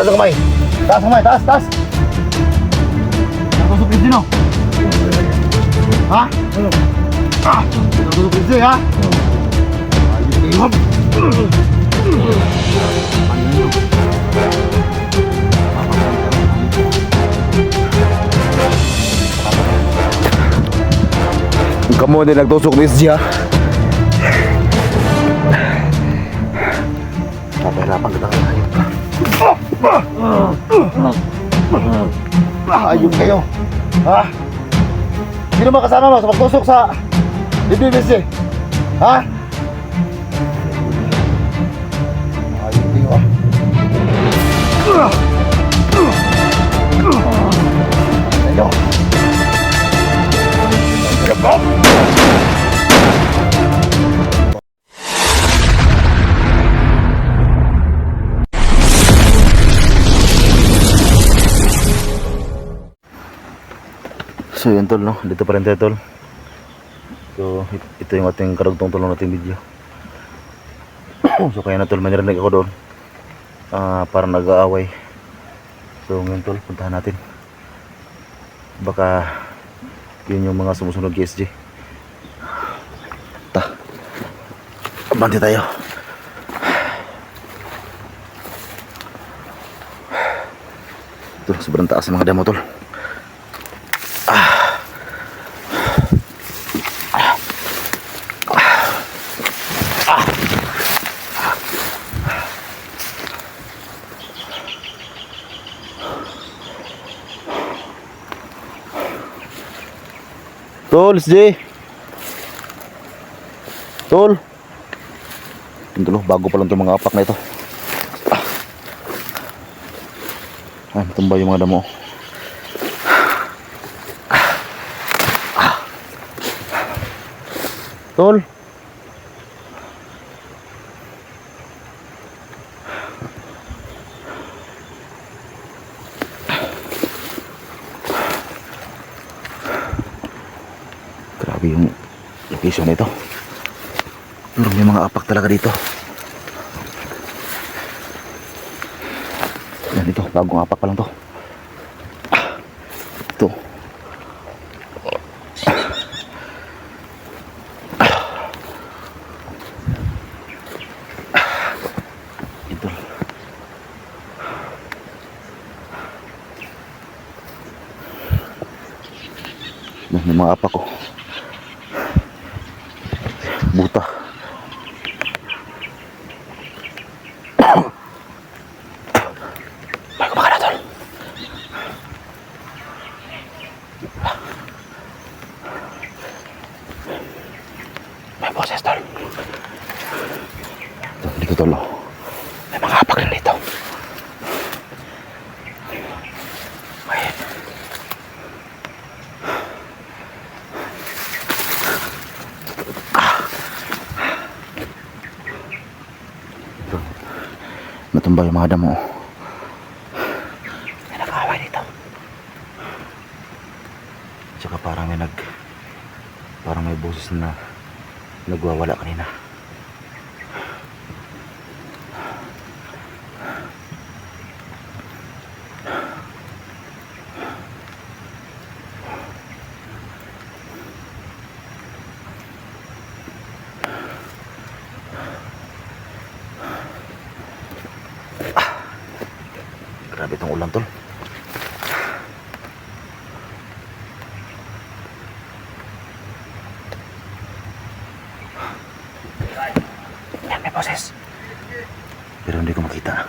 Taas ang kamay. Taas kamay, taas, taas. Natusok din, no? Ha? Ah! Natusok din, ha? Ayun, kamu din nagtusok ni Zia. Papahirapan kita ngayon. Ayun kayo. Ha? Sino makasama mo sa pagtusok sa DBBC? Ha? Ayun kayo, ah. Ayun. Kapap! So yun tol, no? Dito pa rin tayo tol. So ito yung ating karugtong tulong nating video. So kaya na tol, may narinig ako doon, parang nag-aaway. So ngayon tol, puntahan natin. Baka yun yung mga sumusunod KSG. Abante tayo. Ito, sobrang taas ng mga damo tol. Tol, SJ. Tol. Ito loh, bago pa lang itong mga apak na ito. Ay, matumba yung mga damo. Tol. Grabe yung location nito. Pero may mga apak talaga dito. Yan ito, bagong apak pa lang to. Ito. Ito. Yan, may mga apak ko. Buta. Bago baka na tol. May boses tol. Dito tol. May mga apak rin dito. Natumba yung mga damo. May nag-aaway dito. Tsaka parang may boses na nagwawala kanina. Grabe itong ulan tol. Yan, may boses. Pero hindi ko makita.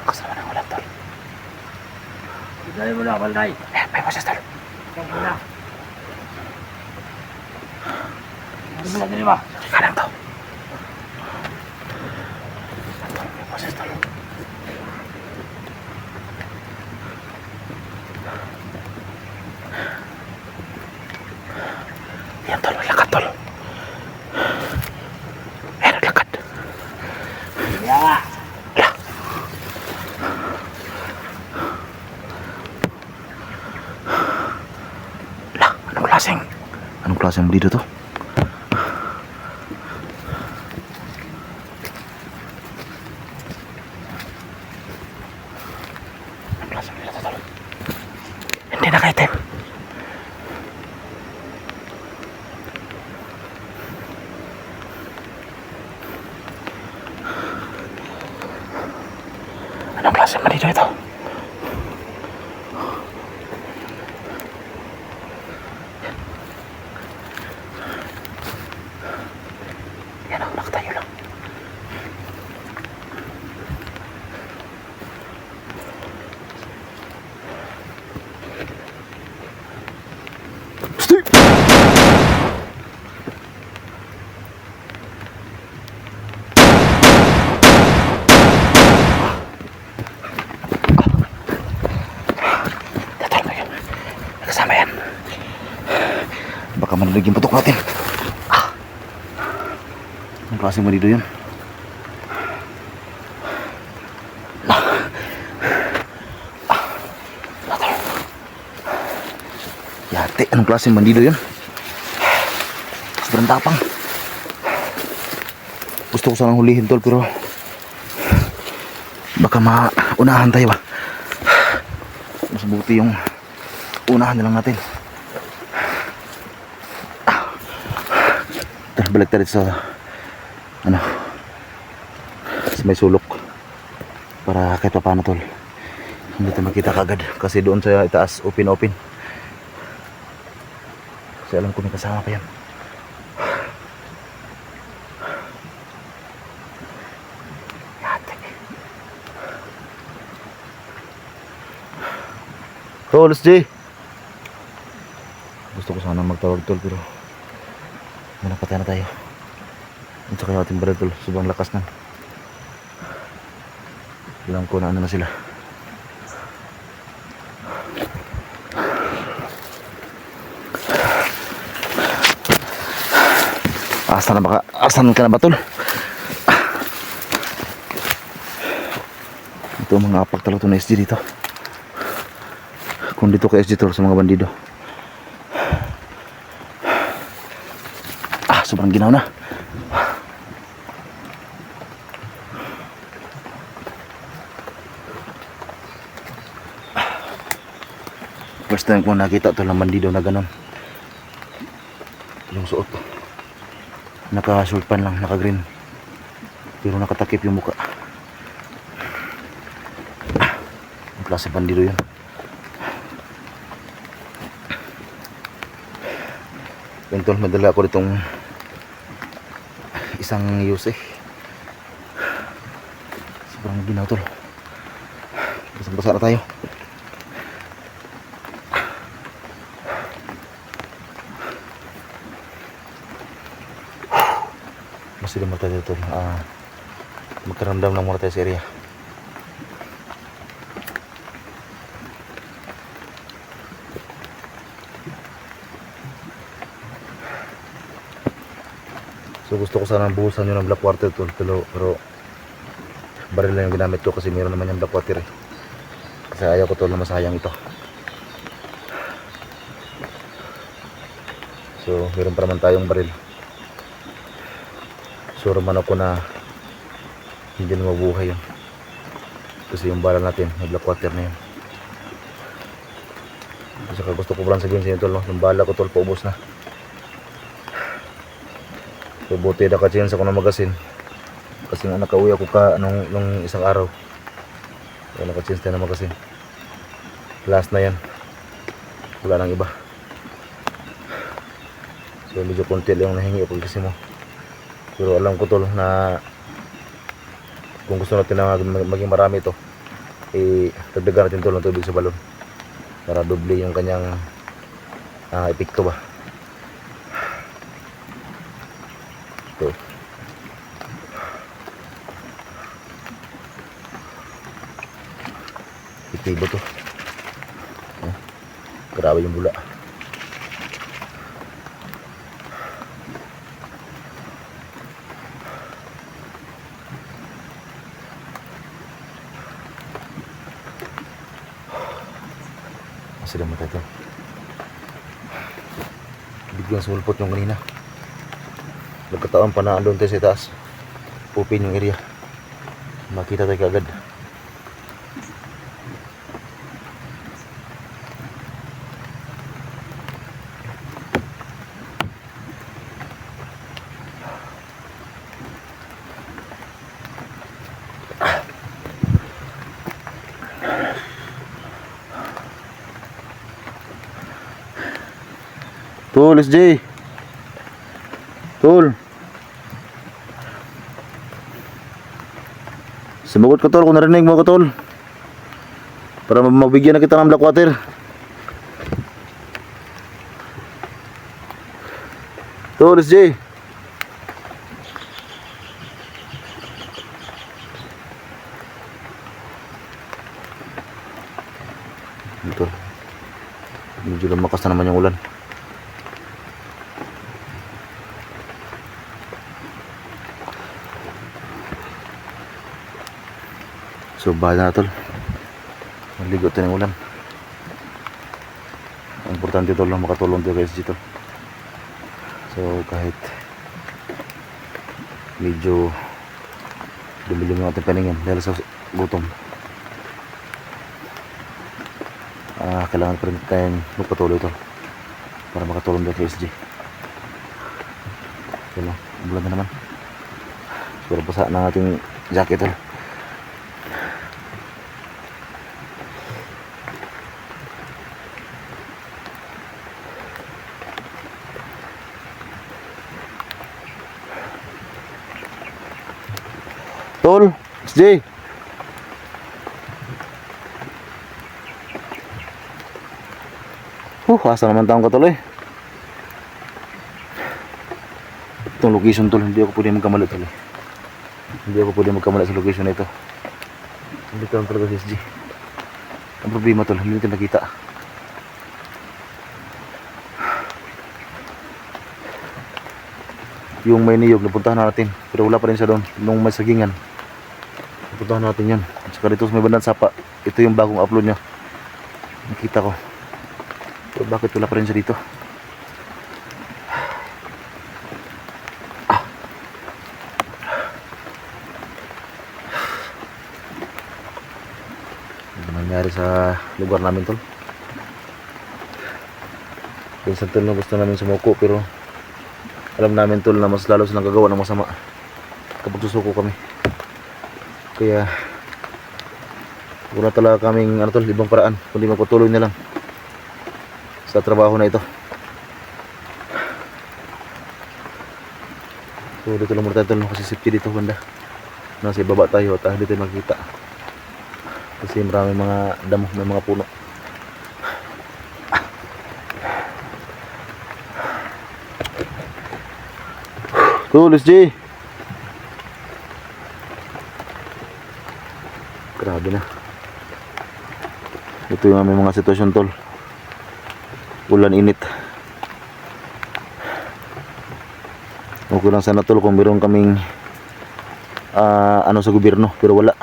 Kasama ng ulan tol. Dali mo na, Balday. May boses tol. Ikaw mo na. Ano mo na din ba? Kalang to. May boses tol. Anong klaseng bandido to? Anong klaseng bandido to, tol? Hindi nakaitim. Anong klaseng bandido ito? Yan o, nakatayo lang. Steve! Tatal mo yun. Nakasama yan. Baka manalig yung putok natin. Anong klaseng bandido yun? Yate, anong klaseng bandido yun? Sobrang tapang. Gusto ko sanang hulihin, tol, pero baka maunahan tayo ba? Mas buti yung unahan na lang natin. Tara, balik tayo sa sa may sulok para kahit pa paano, tol, hindi tayo makita kagad kasi doon sa itaas open kasi alam ko may kasama pa yan. Tol, SJ, gusto ko sana magtawag, tol, pero manapatay na tayo. Ito kayo ating baril, tol. Sobrang lakas na. Alam ko na ano na sila. Asan ka na ba, tol? Ito mga apak talaga na SG dito. Kung dito ka SG, tol, sa mga bandido. Sobrang ginaw na. First time ko nakita ito ng bandido na ganon. Yung suot, naka-short pan lang, naka-green, pero nakatakip yung muka. Ang klase bandido yun. Tol, madala ako ditong isang yuse. Sobrang ginaw, tol. Basang-basa na tayo. Masih muna tayo, tol. Magkaramdam lang muna tayo sa area. So gusto ko sana buhusan yun ng black water, tol, pero baril lang yung ginamit ko kasi meron naman yung black water eh. Kasi ayaw ko, tol, na masayang ito. So meron pa naman tayong baril. Sure man ako na hindi na mabuhay yun kasi yung bala natin may black water na yun. Saka gusto ko lang sabihin sa inyo, tol, no? Yung bala ko, tol, paubos na. So buti naka-chance ako ng magasin kasi nga nakauwi ako nung isang araw. So naka-chance tayo ng magasin. Last na yan, wala nang iba. So medyo konti lang yung nahingi ako kasi mo, pero alam ko, tol, na kung gusto natin na maging marami ito, dagdagan natin, tol, ng tubig sa balon para doble yung kanyang epekto ba. Ito. Epektibo to. Grabe yung bula. Masih naman tayo. biglang sulpot yung kanina. Nagkataon pa na doon tayo sa taas. Open yung area. Makita tayo kaagad. Tol, SJ. Tol. Sumagot ka tol kung narinig mo ka tol. Para mabigyan na kita ng black water. Tol, SJ. Ito. Medyo lumakas na naman yung ulan. So bahala na tol. Maligo tayo ng ulan. Ang importante tol lang makatulong tayo guys dito. So kahit medyo dumilim yung ating paningin dahil sa gutom, kailangan pa rin tayong magpatuloy ito para makatulong tayo kay SG. So ulan na naman. Pero basa na ating jacket tol. Tol, SJ. Asa naman taong ka tol eh. Itong location tol, hindi ako pwede magkamali tol eh. Hindi ako pwede magkamali sa location na ito. Hindi ka lang talaga si SJ. Ang problema tol, hindi natin nakita. Yung may niyog, napuntahan natin. Pero wala pa rin siya doon. Nung may sagingan, napuntahan natin yun. At saka dito sa may bandang sapa, ito yung bagong upload niya. Nakita ko. Pero bakit wala pa rin siya dito? Ano nangyari sa lugar namin tol? Pinsan tol na gusto namin sumuko pero alam namin tol na mas lalo silang gagawa ng masama kapag susuko kami. Kaya wala talaga kaming tol, ibang paraan kundi magpatuloy na lang sa trabaho na ito. So dito lang muna tayo tol kasi safety dito banda. Nasa ibaba tayo at hindi tayo makikita kasi maraming mga damo, may mga puno. Tol, SJ. Grabe na. Ito yung aming mga sitwasyon tol. Ulan, init. Okay lang sana tol kung meron kaming sa gobyerno pero wala.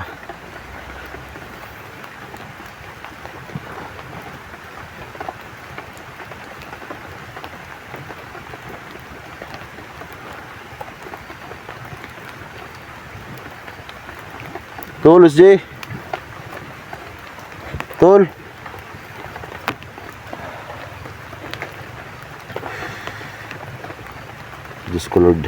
Tol, SJ. Tol. Diyos ko Lord.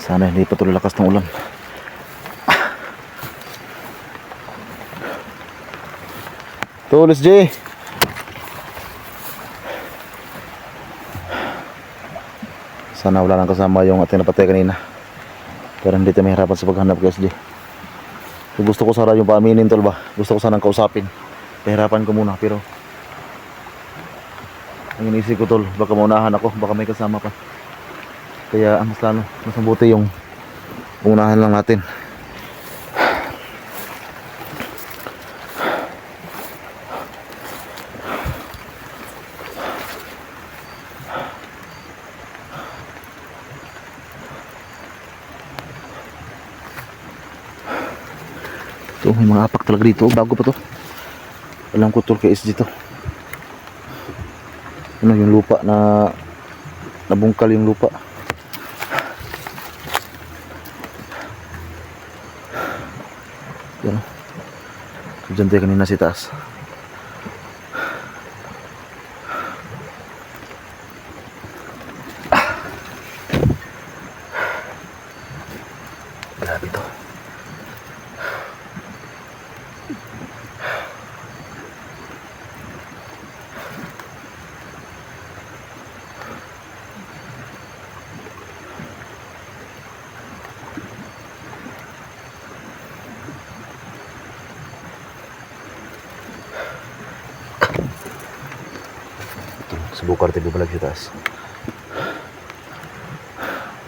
Sana hindi patuloy lakas ng ulan. Tulis J. Sana wala nang kasama yung ating napatay kanina. Pero hindi tayo mahirapan sa paghanap guys J. So, gusto ko sana yung paaminin tol ba. Gusto ko sanang kausapin. Pahirapan ko muna pero ang inisip ko tol, baka maunahan ako, baka may kasama pa. Kaya mas lalo, mas mabuti yung unahan lang natin. Ito, may mga apak talaga dito. Bago pa to. Alam ko tol kay SG to. Ano yung lupa na nabungkal yung lupa. Yan. Diyan tayo kanina si taas. Grabe to. Subukan natin bumalag sa taas.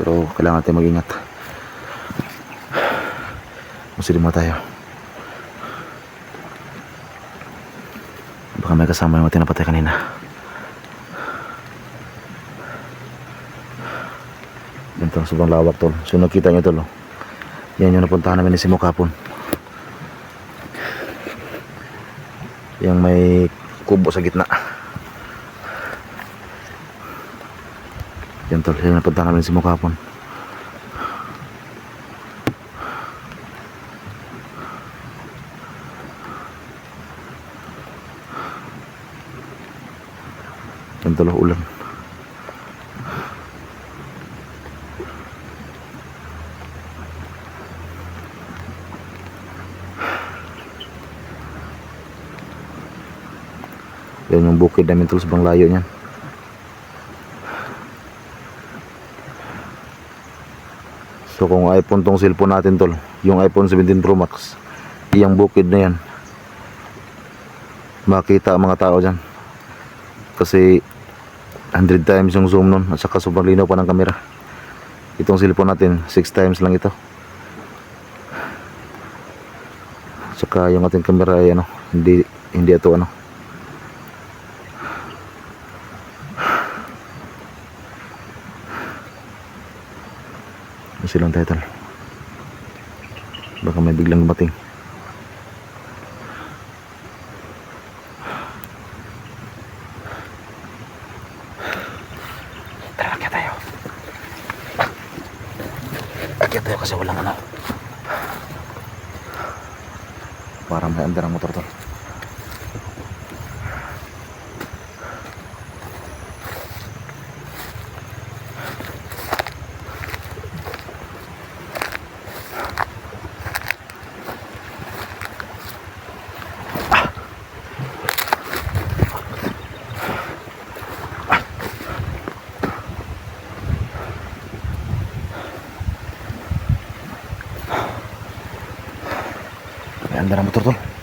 Pero kailangan natin mag-ingat. Masilima tayo. Baka may kasama yung ating napatay kanina. Yan to, sobrang lawak tol. So nakita nyo tol. Yan yung napuntahan namin ni Simo kapon. Yang may kubo sa gitna. Yan tol, yan napunta namin si Mukapon. Yan tol, ulan. Yan yung bukid namin tol, sobrang layo niyan. So kung iPhone tong cellphone natin tol, yung iPhone 17 Pro Max, iyang bukid na yan, makita ang mga tao dyan. Kasi 100 times yung zoom nun, at saka sobrang linaw pa ng camera. Itong cellphone natin 6 times lang ito. Saka yung ating camera ay ano, hindi ito ano. Silang tayo tol. Baka may biglang dumating. Tara, akyat tayo. Akyat tayo kasi walang anak. Parang may andar ang motor tol. May andar ang motor tol.